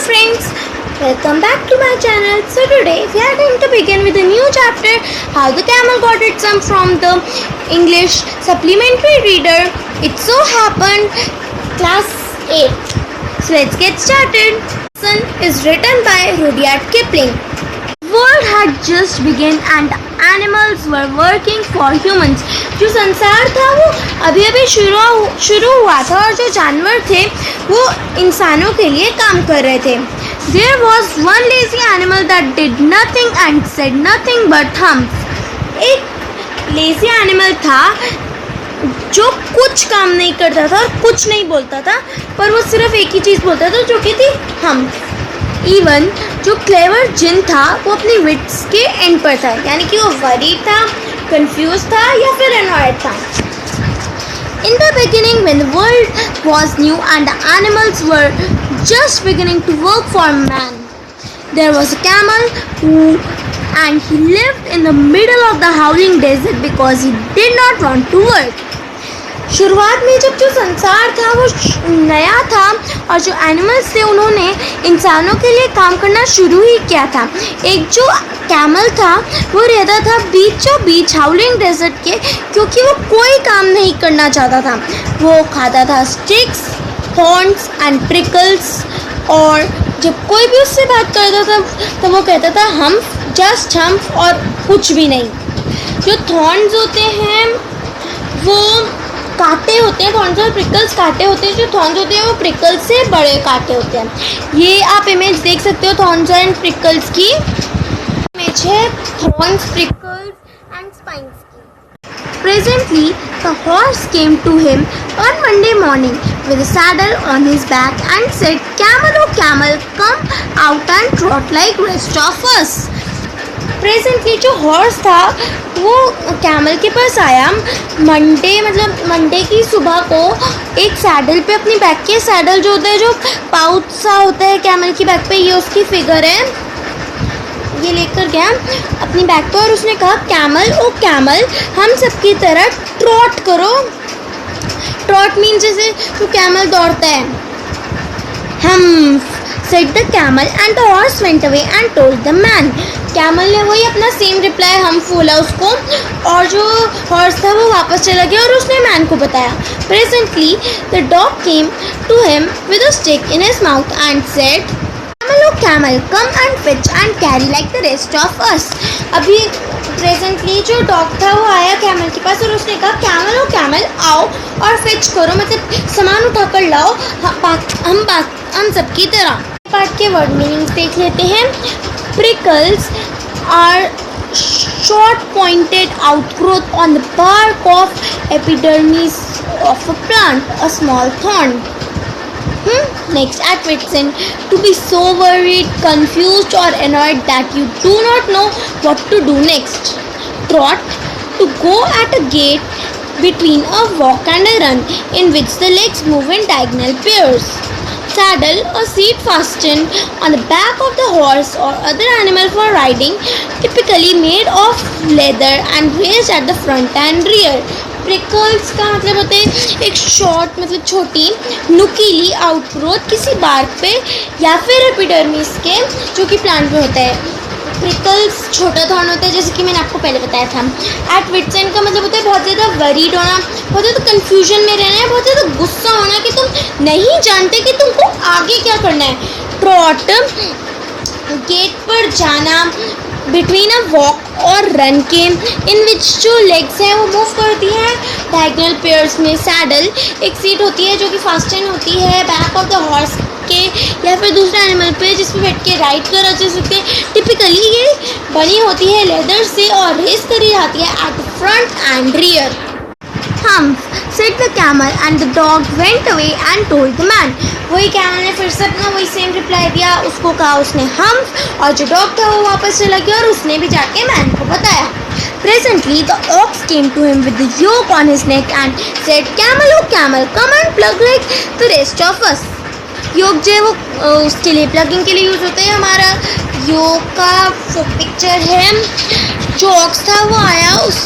friends, welcome back to my channel. So today we are going to begin with a new chapter, How the Camel Got its Sum from the English Supplementary Reader. It so happened class 8. So let's get started. Lesson is written by Rudyard Kipling. The world had just begun and animals were working for humans. जो संसार था वो अभी अभी शुरू हुआ था और जो जानवर थे वो इंसानों के लिए काम कर रहे थे. There was one lazy animal that did nothing and said nothing but hums. एक lazy animal था जो कुछ काम नहीं करता था और कुछ नहीं बोलता था, पर वो सिर्फ एक ही चीज़ बोलता था जो कि थी हम. इवन जो क्लेवर जिन था वो अपनी विट्स के एंड पर था, यानी कि वो वरीड था, कंफ्यूज था या फिर अनॉयड था. In the beginning, when the world was new and the animals were just beginning to work for man, there was a camel and he lived in the middle of the howling desert because he did not want to work. शुरुआत में जब जो संसार था वो नया था और जो एनिमल्स थे उन्होंने इंसानों के लिए काम करना शुरू ही किया था. एक जो कैमल था वो रहता था बीचों बीच हाउलिंग डेजर्ट के, क्योंकि वो कोई काम नहीं करना चाहता था. वो खाता था स्टिक्स, थॉर्न्स एंड प्रिकल्स, और जब कोई भी उससे बात करता था तो वो कहता था हम, जस्ट हम, और कुछ भी नहीं. जो थॉर्न्स होते हैं वो कांटे होते हैं, थॉर्न्स और प्रिकल्स कांटे होते हैं. जो थॉर्न्स होते हैं वो प्रिकल्स से बड़े कांटे होते हैं. ये आप इमेज देख सकते हो थॉर्न्स एंड प्रिकल्स की. इमेज है थॉर्न्स, प्रिकल्स एंड स्पाइन्स की. Presently, the horse came to him on Monday morning with a saddle on his back and said, "Camel, oh camel, come out and trot like rest of us." Presently जो horse था वो camel के पास आया Monday की सुबह को एक saddle पे, अपनी बैक के सैडल जो होता है, जो पाउच सा होता है कैमल की बैक पे, ये उसकी फिगर है, ये लेकर गया अपनी बैक पे और उसने कहा कैमल, ओ कैमल, हम सबकी तरह ट्रॉट करो. ट्रॉट मीन जैसे जो कैमल दौड़ता है. हम said the camel and the horse went away and told the man. Camel ने वही अपना सेम रिप्लाई हम बोला उसको, और जो हॉर्स था वो वापस चला गया और उसने मैन को बताया. Presently the dog came to him with a stick in his mouth and said, "Camel, oh camel, come and fetch and carry like the rest of us." अभी प्रेजेंटली जो डॉग था वो आया कैमल के पास और उसने कहा कैमल, ओ camel, आओ और फेच करो, मतलब सामान उठा कर लाओ हम सबकी तरह. पार्ट के वर्ड मीनिंग्स देख लेते हैं. प्रिकल्स are short pointed outgrowth on the bark of epidermis of a plant, a small thorn. Next, at wit's end, to be so worried, confused or annoyed that you do not know what to do next. Trot, to go at a gait between a walk and a run, in which the legs move in diagonal pairs. Saddle, a seat fastened on the back of the horse or other animal for riding, typically made of leather and raised at the front and rear. प्रिकल्स का मतलब होता है एक short, मतलब छोटी नुकीली outgrowth किसी bark पे या फिर एपिडर्मिस के, जो कि प्लांट में होता है. प्रिकल्स छोटा थॉर्न होता है, जैसे कि मैंने आपको पहले बताया था. एट विट्स एंड का मतलब होता है बहुत ज़्यादा वरीड होना, बहुत ज़्यादा कन्फ्यूजन में रहना है, बहुत ज़्यादा गुस्सा होना कि तुम नहीं जानते कि तुमको आगे क्या करना है. ट्रॉट, गेट पर जाना, बिटवीन अ वॉक और रन के, इन विच जो लेग्स हैं वो मूव करती हैं डायगोनल पेयर्स में. सैडल एक सीट होती है जो कि फास्टन होती है बैक ऑफ द हॉर्स के या फिर दूसरे एनिमल पे, जिसमें बैठ के राइड करा जा सकते हैं. टिपिकली ये बनी होती है लेदर से और रेस करी जाती है at the front end rear. Humph, said the camel, and the dog went away and told the man. वही कैमल ने फिर से अपना वही सेम रिप्लाई दिया, उसको कहा उसने हम्फ, और जो डॉग था वो वापस चला गया और उसने भी जाके मैन को बताया. Presently the ox came to him with the yoke on his neck and said, "Camel, oh camel, come and plug like the rest of us." योग जो है वो उसके लिए प्लगिंग के लिए यूज़ होता है. हमारा योग का पिक्चर है जो ऑक्स था वो आया उस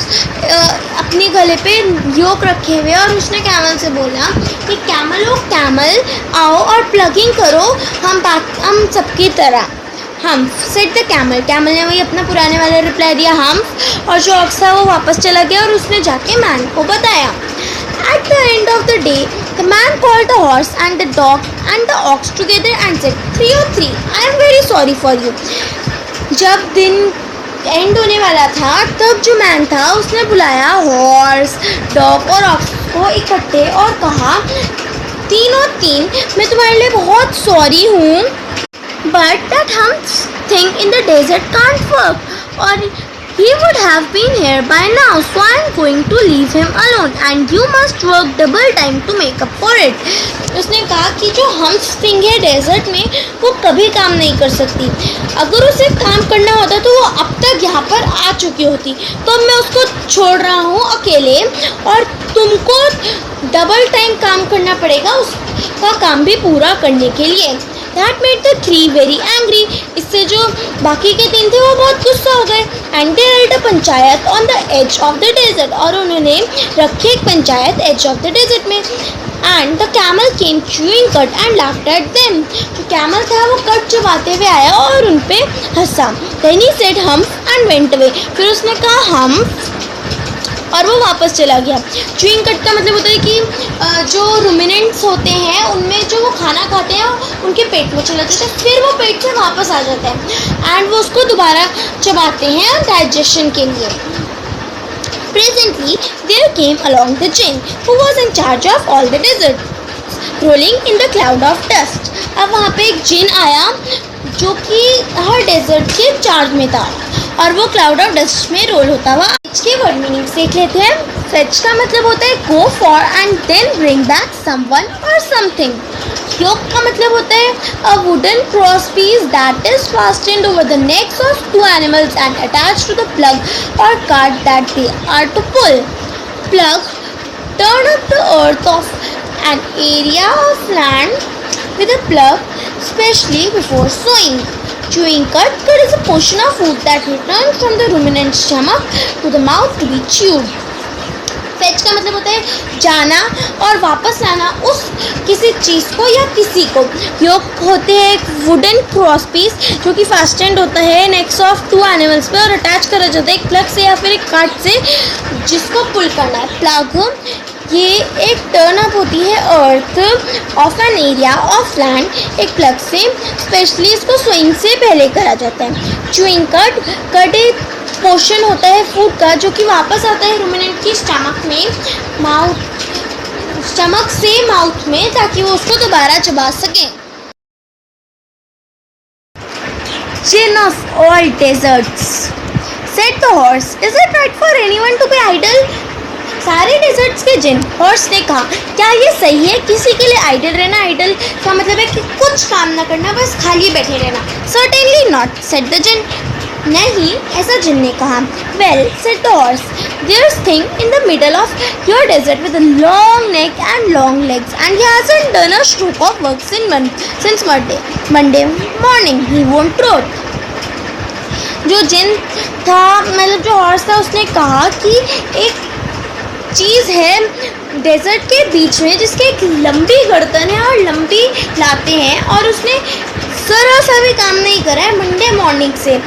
अपने गले पे योक रखे हुए, और उसने कैमल से बोला कि कैमल ओ कैमल, आओ और प्लगिंग करो हम सबकी तरह। हम सेट द कैमल, कैमल ने वही अपना पुराने वाला रिप्लाई दिया हम, और जो ऑक्स था वो वापस चला गया और उसने जाके मैन को बताया। At the end of the day, the man called the horse and the dog and the ox together and said, 303, I am very sorry for you. जब दिन एंड होने वाला था तब जो मैन था उसने बुलाया हॉर्स, डॉग और ऑक्स को इकट्ठे और कहा, तीनों तीन मैं तुम्हारे लिए बहुत सॉरी हूँ, बट दैट हम thing in the desert can't work, और he would have been here by now, so I am going to leave him alone and you must work double time to make up for it. उसने कहा कि जो hums thing है desert में वो कभी काम नहीं कर सकती, अगर उसे काम करना होता तो वो अब तक यहाँ पर आ चुकी होती, तो मैं उसको छोड़ रहा हूँ अकेले और तुमको डबल टाइम काम करना पड़ेगा उसका काम भी पूरा करने के लिए। That made the three very angry. इससे जो बाकी के तीन थे वो बहुत गुस्सा हो गए। And they held a panchayat on the edge of the desert, और उन्होंने रखी एक panchayat edge of the desert में। And the camel came chewing cud and laughed at them. जो camel था वो कट चबाते हुए आया और उन पे हंसा। Then he said humph and went away. फिर उसने कहा humph और वो वापस चला गया। च्यूइंग कट का मतलब होता है कि जो रुमिनेंट्स होते हैं उनमें जो वो खाना खाते हैं उनके पेट में चला जाता है, फिर वो पेट से वापस आ जाता है एंड वो उसको दोबारा चबाते हैं डाइजेशन के लिए। Presently there came along the jinn who was in charge of all the desert, rolling in the cloud of dust. अब वहाँ पे एक जिन आया जो कि हर डेजर्ट के चार्ज में था और वो क्लाउड ऑफ डस्ट में रोल होता हुआ। इसके वर्ड मीनिंग्स देख लेते हैं। फेच का मतलब होता है go for and then bring back someone or something. Yoke का मतलब होता है a wooden cross piece that is fastened over the necks of two animals and attached to the plough or cart that they are to pull. Plough turn up the earth of an area of land with a plug, especially before sowing. Chewing cud, cud is a portion of food that returns from the ruminant's stomach to the mouth to be chewed. Fetch का मतलब होता है जाना और वापस लाना उस किसी चीज़ को या किसी को। योक होते हैं एक वुडन क्रॉस पीस जो कि फास्टेंड होता है नेक्स ऑफ टू एनिमल्स पे और अटैच करा जाता है एक प्लग से या फिर एक कार्ट से जिसको पुल करना है। प्लग ये एक टर्न अप होती है earth of an area of land एक प्लग से, स्पेशली इसको सोइंग से पहले करा जाता है। च्यूइंग कड, कड एक पोर्शन होता है फूड का जो कि वापस आता है रुमिनेंट की स्टमक में, स्टमक से माउथ में, ताकि वो उसको दोबारा चबा सके। Jinn of all deserts, said the horse, is it right for anyone to be idle? सारे डेजर्ट्स के जिन हॉर्स ने कहा, क्या ये सही है किसी के लिए आइडल रहना? आइडल का मतलब है कि कुछ काम ना करना, बस खाली बैठे रहना। Certainly not, said the djinn. नहीं, ऐसा जिन ने कहा। Well, said the horse, there is thing in the middle of your desert with a long neck and long legs and he hasn't done a stroke of work since Monday morning, he won't trot. जो जिन था मतलब जो horse था उसने कहा कि एक चीज़ है डेजर्ट के बीच में जिसके एक लंबी गर्दन है और लंबी लाते हैं और उसने ज़रा सा भी काम नहीं करा है मंडे मॉर्निंग से,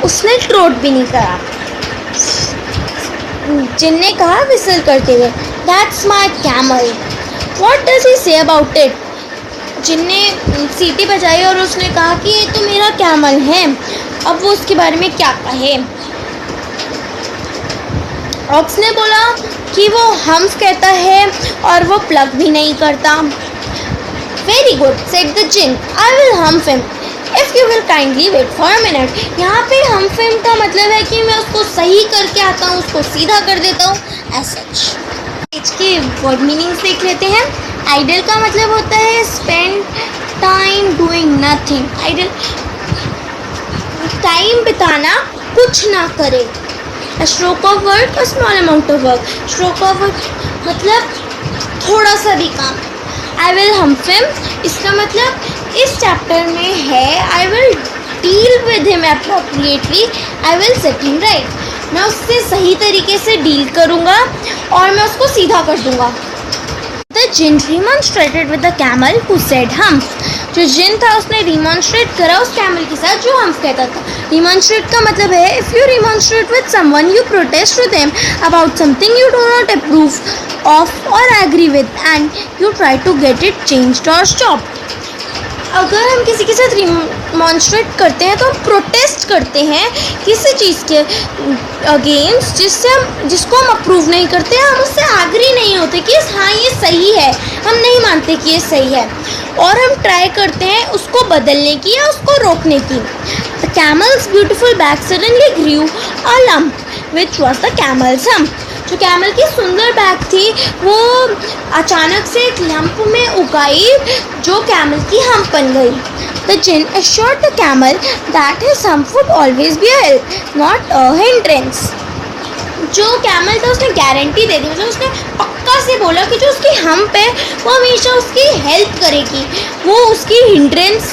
उसने ट्रोट भी नहीं करा। जिन ने कहा विसल करते हुए, that's my camel, what does he say about it? जिन ने सीटी बजाई और उसने कहा कि ये तो मेरा कैमल है, अब वो उसके बारे में क्या कहे। ऑक्स ने बोला कि वो हम्फ कहता है और वो प्लग भी नहीं करता। Very good, said the djinn, I will humph him if you will kindly wait for a minute. यहाँ पे हम्फ हिम का मतलब है कि मैं उसको सही करके आता हूँ, उसको सीधा कर देता हूँ, एज सच। इसके वर्ड मीनिंग्स देख लेते हैं। आइडल का मतलब होता है spend time doing nothing. Idle time बिताना, कुछ ना करे। A stroke of work, a small amount of work. Stroke of work मतलब थोड़ा सा भी काम। I will hump him, इसका मतलब इस चैप्टर में है I will deal with him appropriately, I will set him right. मैं उससे सही तरीके से डील करूँगा और मैं उसको सीधा कर दूँगा। The jinn remonstrated with the camel who said humph. जो जिन था उसने रिमॉन्स्ट्रेट करा उस कैमल के साथ जो हम्फ कहता था। रिमॉन्स्ट्रेट का मतलब है if you remonstrate with someone you protest to them about something you do not approve of or agree with and you try to get it changed or stop. अगर हम किसी के साथ रिमॉन्स्ट्रेट करते हैं तो हम प्रोटेस्ट करते हैं किसी चीज़ के अगेंस्ट जिसको हम अप्रूव नहीं करते, हम उससे एग्री नहीं होते कि हाँ ये सही है, हम नहीं मानते कि ये सही है और हम ट्राई करते हैं उसको बदलने की या उसको रोकने की। The camel's beautiful back suddenly grew a lump which was the camel's hump. जो कैमल की सुंदर बैक थी वो अचानक से एक लंप में उगाई जो कैमल की हम्प बन गई। The djinn assured the camel that his hump would always be a help, not a hindrance. जो कैमल था उसने गारंटी दे दी, मतलब उसने पक्का से बोला कि जो उसकी हम्प है वो हमेशा उसकी हेल्प करेगी, वो उसकी हिंड्रेंस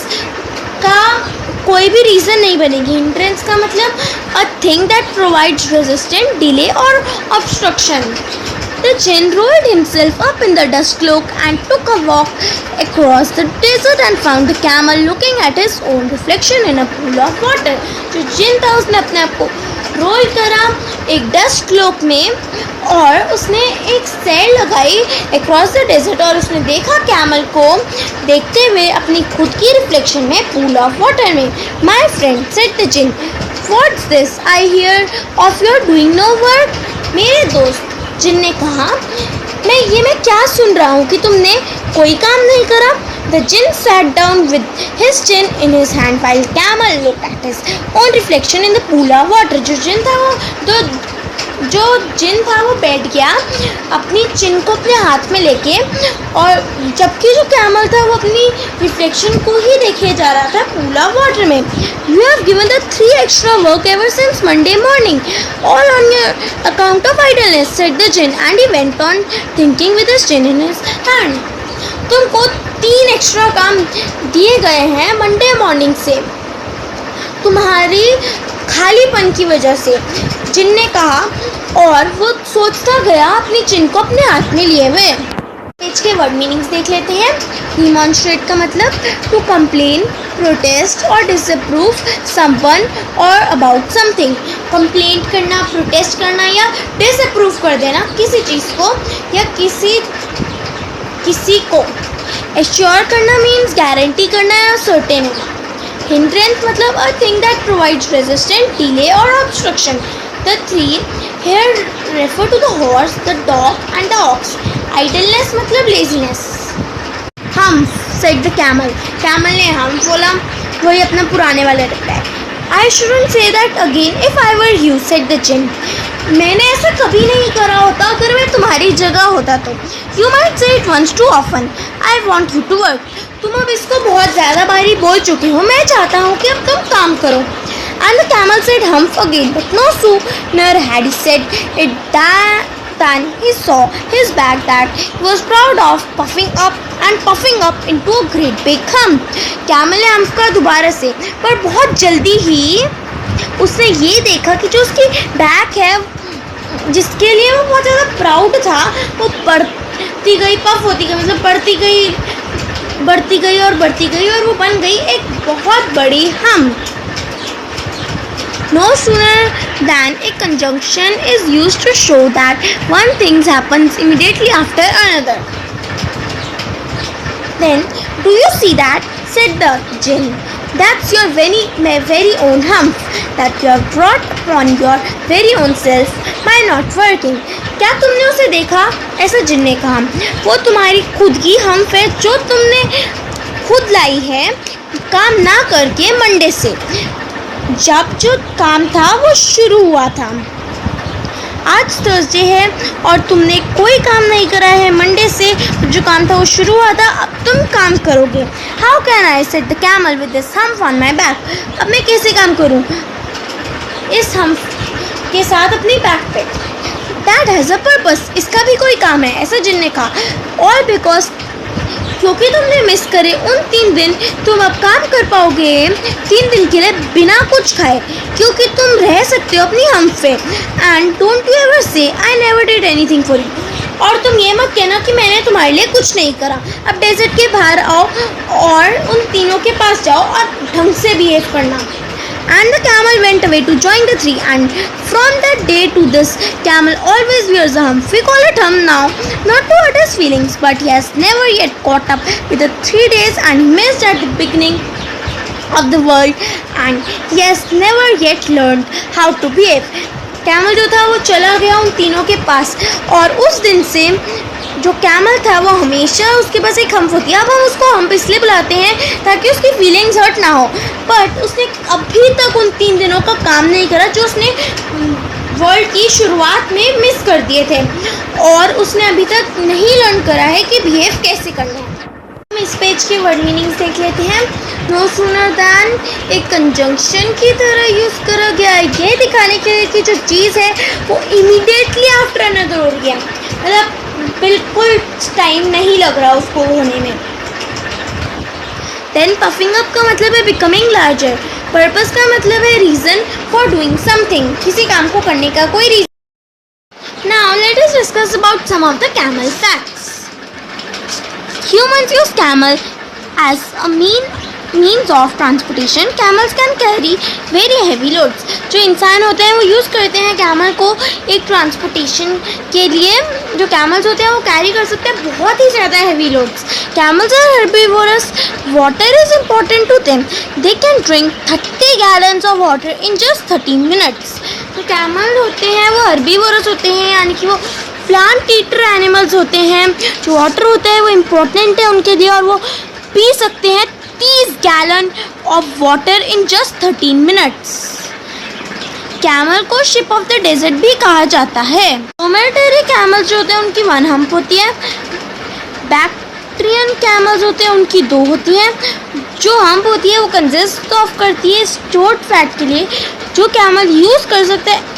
का कोई भी रीज़न नहीं बनेगी। हिंड्रेंस का मतलब a thing that provides resistant, delay और obstruction. The jinn rolled himself up in the dust cloak and took a walk across the desert and found the camel looking at his own reflection in a pool of water. जो जिन था उसने अपने आप को role करा एक dust cloak में और उसने एक सैर लगाई अक्रॉस द डेजर्ट और उसने देखा कैमल को देखते हुए अपनी खुद की रिफ्लेक्शन में पूल ऑफ वाटर में। My friend said the djinn, what's this I hear of your doing no work. मेरे दोस्त, जिन ने कहा, मैं क्या सुन रहा हूँ कि तुमने कोई काम नहीं करा। The jinn sat down with his chin in his hand while camel looked at his own reflection in the pool of water. जो जिन था वो बैठ गया अपनी चिन को अपने हाथ में लेके और जबकि जो कैमल था वो अपनी रिफ्लेक्शन को ही देखे जा रहा था पूल ऑफ वाटर में। You have given the 3 extra work ever since Monday morning, all on your account of idleness, said the jinn, and he went on thinking with his chin in his hand. तुमको 3 extra काम दिए गए हैं Monday morning से तुम्हारी खालीपन की वजह से, जिन ने कहा और वो सोचता गया अपनी चिन को अपने हाथ में लिए हुए। पेज के वर्ड मीनिंग्स देख लेते हैं। डिमॉन्स्ट्रेट का मतलब टू कंप्लेन, प्रोटेस्ट और डिसअप्रूव समवन और अबाउट समथिंग। कंप्लेंट करना, प्रोटेस्ट करना या डिसअप्रूव कर देना किसी चीज़ को या किसी को। एश्योर करना मीन्स गारंटी करना या सर्टेन होना। हिंड्रेंस मतलब a thing that provides resistant, delay और obstruction. The 3 here refer to the horse, the dog and the ox. Idleness मतलब laziness. Humph said the camel. Camel ने humph बोला, वही अपना पुराने वाला reply. I shouldn't say that again if I were you, said the jinn. मैंने ऐसा कभी नहीं करा होता अगर मैं तुम्हारी जगह होता तो। You might say it once too often. I want you to work. तुम अब इसको बहुत ज़्यादा बारी बोल चुके हो, मैं चाहता हूँ कि अब तुम काम करो। And the camel said humph again, but no sooner had he said it than he saw his back that he was proud of puffing up into a great big hump. Camel ने हम्फ का दोबारा से, पर बहुत जल्दी ही उसने ये देखा कि जो उसकी बैक है जिसके लिए वो बहुत ज़्यादा प्राउड था वो बढ़ती गई, पफ होती गई, मतलब बढ़ती गई और वो बन गई एक बहुत बड़ी hump. No sooner than a conjunction is used to show that one thing happens immediately after another. Then, do you see that? Said the jinn. That's your very own hump that you have brought upon your very own self by not working. क्या तुमने उसे देखा? ऐसा जिन ने कहा। वो तुम्हारी खुद की हम्प है जो तुमने खुद लाई है काम ना करके मंडे से, जब जो काम था वो शुरू हुआ था। आज थर्सडे है और तुमने कोई काम नहीं करा है मंडे से, जो काम था वो शुरू हुआ था, अब तुम काम करोगे। How can I, said the camel with this hump on my back. अब मैं कैसे काम करूँ इस हम्प के साथ अपनी बैक पे। दैट हैज़ अ पर्पस, इसका भी कोई काम है, ऐसा जिन ने कहा। ऑल बिकॉज क्योंकि तुमने मिस करे उन 3 दिन तुम अब काम कर पाओगे 3 दिन के लिए बिना कुछ खाए, क्योंकि तुम रह सकते हो अपनी हम पे। एंड डोंट यू एवर से I never did anything for you, और तुम ये मत कहना कि मैंने तुम्हारे लिए कुछ नहीं करा। अब डेजर्ट के बाहर आओ और उन तीनों के पास जाओ और ढंग से बिहेव करना। And the camel went away to join the 3, and from that day to this, camel always wears a hump. We call it hump now, not to hurt his feelings, but he has never yet caught up with the 3 days and missed at the beginning of the world, and he has never yet learned how to behave. Camel जो था वो चला गया उन तीनों के पास, और उस दिन से जो कैमल था वो हमेशा उसके पास एक हम्प होती है। अब हम उसको हम्प इसलिए बुलाते हैं ताकि उसकी फीलिंग्स हर्ट ना हो, बट उसने अभी तक उन 3 दिनों का काम नहीं करा जो उसने वर्ल्ड की शुरुआत में मिस कर दिए थे, और उसने अभी तक नहीं लर्न करा है कि बिहेव कैसे करना है। हम इस पेज के वर्ड मीनिंग्स देख लेते हैं। नो सूनर दैन एक कंजंक्शन की तरह यूज़ करा गया है, ये दिखाने के लिए कि जो चीज़ है वो इमीडिएटली आफ्टर अनदर हो गया, मतलब बिल्कुल टाइम नहीं लग रहा उसको होने में। देन पफिंग अप का मतलब है बिकमिंग लार्जर। पर्पस का मतलब है रीज़न फॉर डूइंग समथिंग, किसी काम को करने का कोई reason. Now let us discuss about some of the camel facts. Humans use camel as a means of transportation. Camels can carry very heavy loads. जो इंसान होते हैं वो यूज़ करते हैं कैमल को एक ट्रांसपोर्टेशन के लिए। जो कैमल्स होते हैं वो कैरी कर सकते हैं बहुत ही ज़्यादा heavy loads. Camels are herbivorous. Water is important to them. They can drink 30 gallons of water in just 13 minutes. तो कैमल होते हैं वो herbivorous होते हैं, यानी कि वो प्लांट ईटर एनिमल्स होते हैं। जो वाटर होता है वो इम्पोर्टेंट है उनके लिए, और वो पी सकते हैं 30 gallon of water in just 13 minutes. Camel को शिप ऑफ द डेजर्ट भी कहा जाता है। ड्रोमेटरी कैमल्स जो होते हैं उनकी 1 हम्प होती है। बैक्ट्रियन कैमल्स होते हैं उनकी 2 होती हैं। जो हम्प होती है वो कंसिस्ट ऑफ करती है स्टोर्ड फैट के लिए, जो कैमल यूज़ कर सकते हैं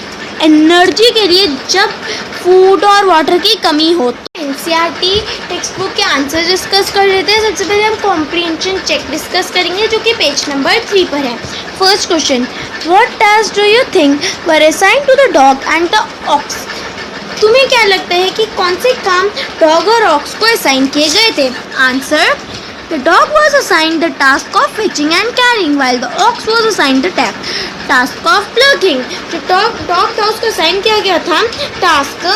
एनर्जी के लिए जब फूड और वाटर की कमी हो। तो एनसीईआरटी टेक्स्ट बुक के आंसर डिस्कस कर लेते हैं। सबसे पहले हम कॉम्प्रिहेंशन चेक डिस्कस करेंगे जो कि पेज नंबर 3 पर है। First question, what task do you think were assigned to the dog and the ox? तुम्हें क्या लगता है कि कौन से काम डॉग और ऑक्स को असाइन किए गए थे? Answer, the dog was assigned the task of fetching and carrying, while the ox was assigned the task of plucking. जो डॉग था उसको असाइन किया गया था टास्क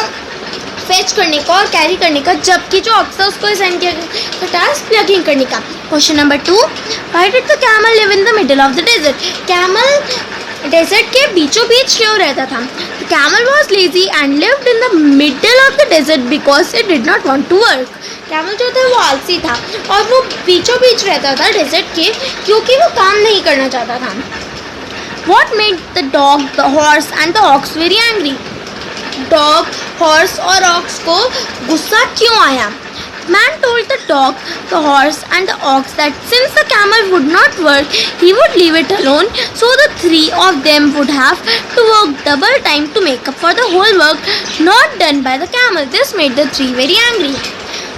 फेच करने का और कैरी करने का, जबकि जो ऑक्स था उसको असाइन किया गया था टास्क प्लगिंग करने का। Question number 2, why did the camel live in the middle of the desert? Camel desert के बीचों बीच क्यों रहता था? Camel was lazy and lived in the middle of the desert because it did not want to work. Camel जो था वो आलसी था और वो बीचों बीच रहता था डेजर्ट के, क्योंकि वो काम नहीं करना चाहता था। What made the dog, the horse and the ox very angry? Dog, horse और ऑक्स को गुस्सा क्यों आया? Man told the dog, the horse and the ox that since the camel would not work, he would leave it alone, so the 3 of them would have to work double time to make up for the whole work not done by the camel. This made the 3 very angry.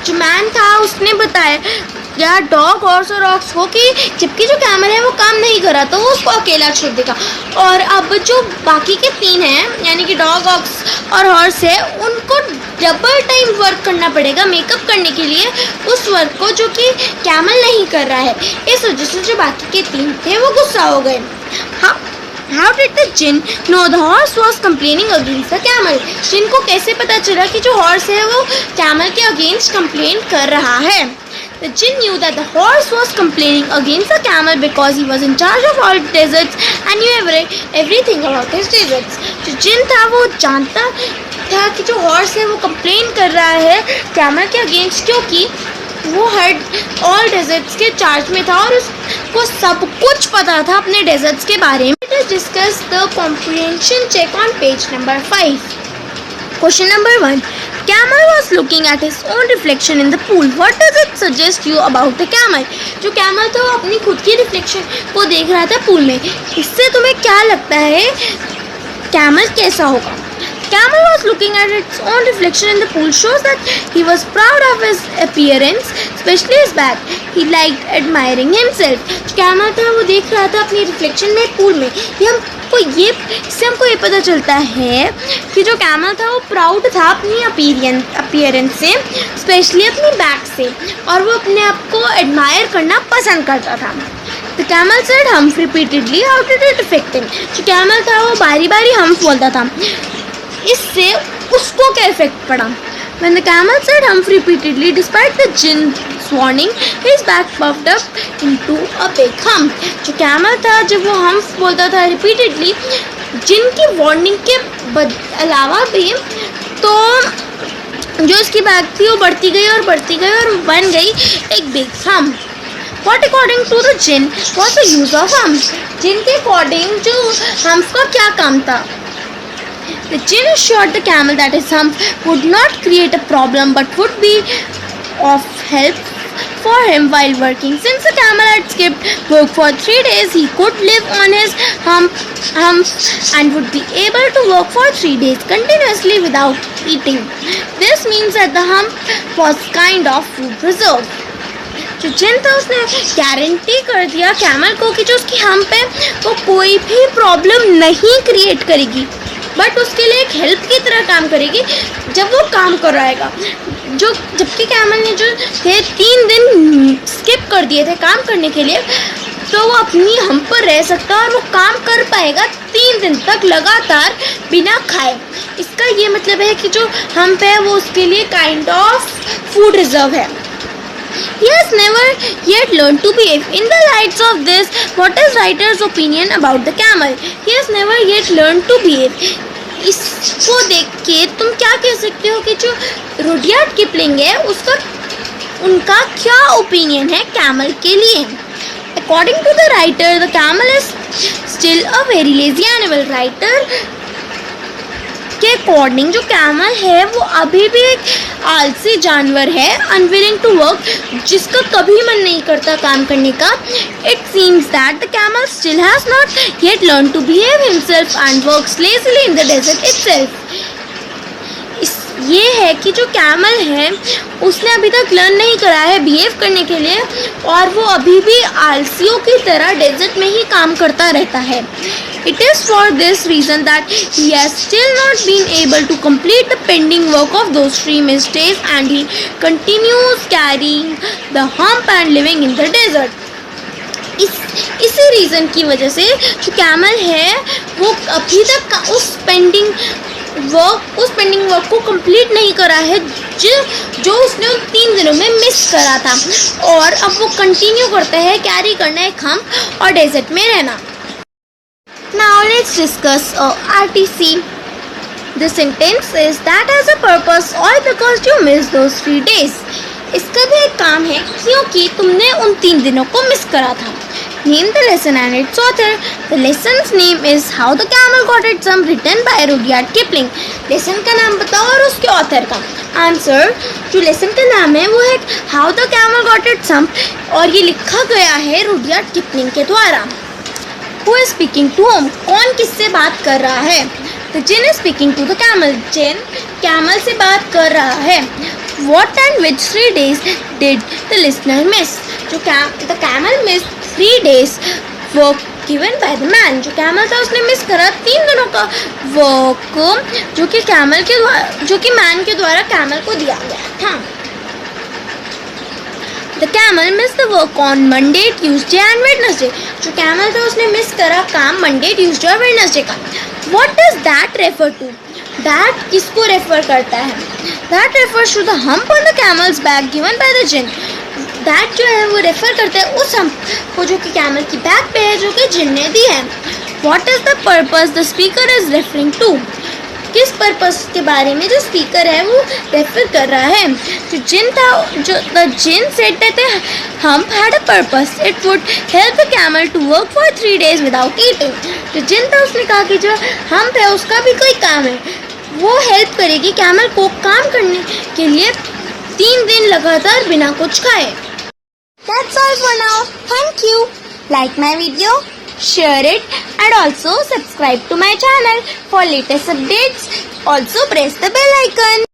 जो man था उसने बताया dog, horse और aux को कि जबकि जो camel है वो काम नहीं कर रहा तो वो उसको अकेला छोड़ देगा, और अब जो बाकी के 3 हैं यानी कि डॉग, ऑक्स और हॉर्स है उनको डबल टाइम वर्क करना पड़ेगा मेकअप करने के लिए उस वर्क को जो कि कैमल नहीं कर रहा है। इस वजह से जो बाकी के 3 थे वो गुस्सा हो गए। हाँ, How did the jinn know the horse was complaining against the camel? जिन को कैसे पता चला कि जो हॉर्स है वो कैमल के अगेंस्ट कंप्लेन कर रहा है? The jinn knew that the horse was complaining against the camel because he was in charge of all deserts and knew everything about his deserts. जो जिन था वो जानता था कि जो हॉर्स है वो कंप्लेन कर रहा है कैमल के अगेंस्ट, क्योंकि वो हर ऑल डेजर्ट्स के चार्ज में था और उसको सब कुछ पता था अपने डेजर्ट्स के बारे में। Let us discuss the comprehension check on page number 5. Question number 1. Camel was looking at his own reflection in the pool. What does it suggest you about the camel? जो कैमल था वो अपनी खुद की reflection को देख रहा था पूल में। इससे तुम्हें क्या लगता है कैमल कैसा होगा? camel was looking at its own reflection in the pool shows that he was proud of his appearance, especially his back. He liked admiring himself. जो camel था वो देख रहा था अपनी reflection में pool में. इससे हमको ये पता चलता है कि जो कैमल था वो प्राउड था अपनी अपीयरेंस से, स्पेशली अपनी बैक से, और वो अपने आप को एडमायर करना पसंद करता था. The camel said humph repeatedly. How did it affect him? जो कैमल था वो बारी बारी हम्फ बोलता था. इससे उसको क्या इफेक्ट पड़ा? When the camel said humph repeatedly, despite the jinn's warning, his back puffed up into a big hump. जो कैमल था जब वो हम्फ बोलता था रिपीटेडली, जिन की वार्निंग के अलावा भी, तो जो इसकी बैक थी वो बढ़ती गई और बन गई एक big hump. What according to the jinn was the use of hump? जिन के अकॉर्डिंग जो हम्फ का क्या काम था? The jinn assured the camel that his hump would not create a problem but would be of help for him while working. Since the camel had skipped work for 3 days, he could live on his hump and would be able to work for 3 days continuously without eating. This means that the hump was kind of food reserve. जो जिन था उसने guarantee कर दिया camel को कि जो उसकी हम्प है वो कोई भी प्रॉब्लम नहीं क्रिएट करेगी, बट उसके लिए एक हेल्प की तरह काम करेगी जब वो काम कर रहेगा. जो जबकि कैमल ने जो थे 3 दिन स्किप कर दिए थे काम करने के लिए, तो वो अपनी हम्प पर रह सकता है और वो काम कर पाएगा 3 दिन तक लगातार बिना खाए. इसका ये मतलब है कि जो हम्प है वो उसके लिए काइंड ऑफ फूड रिजर्व है. He has never yet learned to behave. In the lights of this, what is writer's opinion about the camel? He has never yet learned to behave. इसको देख के तुम क्या कह सकते हो कि जो रुडयार्ड किपलिंग है उनका क्या ओपिनियन है कैमल के लिए? According to the writer, the camel is still a very lazy animal. Writer के अकॉर्डिंग जो कैमल है वो अभी भी एक आलसी जानवर है, अनविलिंग टू वर्क, जिसका कभी मन नहीं करता काम करने का. It seems that the camel still has not yet learn to behave himself and works lazily in the desert itself. ये है कि जो कैमल है उसने अभी तक लर्न नहीं करा है बिहेव करने के लिए, और वो अभी भी आलसियों की तरह डेजर्ट में ही काम करता रहता है. It is for this reason that he has still not been able to complete the pending work of those 3 mistakes, and he continues carrying the hump and living in the desert. इसी reason की वजह से जो camel है वो अभी तक उस पेंडिंग वर्क को कंप्लीट नहीं करा है जो उसने उन 3 दिनों में मिस करा था, और अब वो कंटिन्यू करता है कैरी करना एक हम्प और डेजर्ट में रहना. Now let's discuss RTC. The sentence is that has a purpose all because you missed those 3 days. इसका भी एक काम है क्योंकि तुमने उन 3 दिनों को मिस करा था. Name the lesson and its author. The lesson's name is How the Camel Got Its Hump, written by Rudyard Kipling. Lesson का नाम बताओ और उसके ऑथर का. आंसर, जो लेसन का नाम है वो है How the Camel Got Its Hump, और ये लिखा गया है रुडयार्ड किपलिंग के द्वारा. Who is speaking to whom? कौन किससे बात कर रहा है? The jinn is speaking to the camel. जिन कैमल से बात कर रहा है. What and which 3 days did the listener miss? The camel missed 3 days work given by the man. जो कैमल था उसने मिस करा 3 दिनों का वर्क जो कि मैन के द्वारा कैमल को दिया गया था. The camel missed the work on Monday, Tuesday and Wednesday. जो कैमल था उसने मिस करा काम मंडे, ट्यूसडे और वेडनेसडे का. What does that refer to? That किसको रेफर करता है? That refers to the hump on the camel's back given by the jinn. That जो है वो रेफर करता है उस हम्प को जो कि कैमल की बैक पे है, जो कि जिन ने दी है. What is the purpose the speaker is referring to? किस पर्पस के बारे में जो स्पीकर है वो रेफर कर रहा है? जो जिन था, जो the djinn said that the hump had a purpose, it would help the camel to work for 3 days without eating. जो जिन था उसने कहा कि जो हम्प है उसका भी कोई काम है, वो हेल्प करेगी कैमल को काम करने के लिए 3 दिन लगातार बिना कुछ खाए. That's all for now. Thank you. Like my video, share it and also subscribe to my channel for latest updates. Also press the bell icon.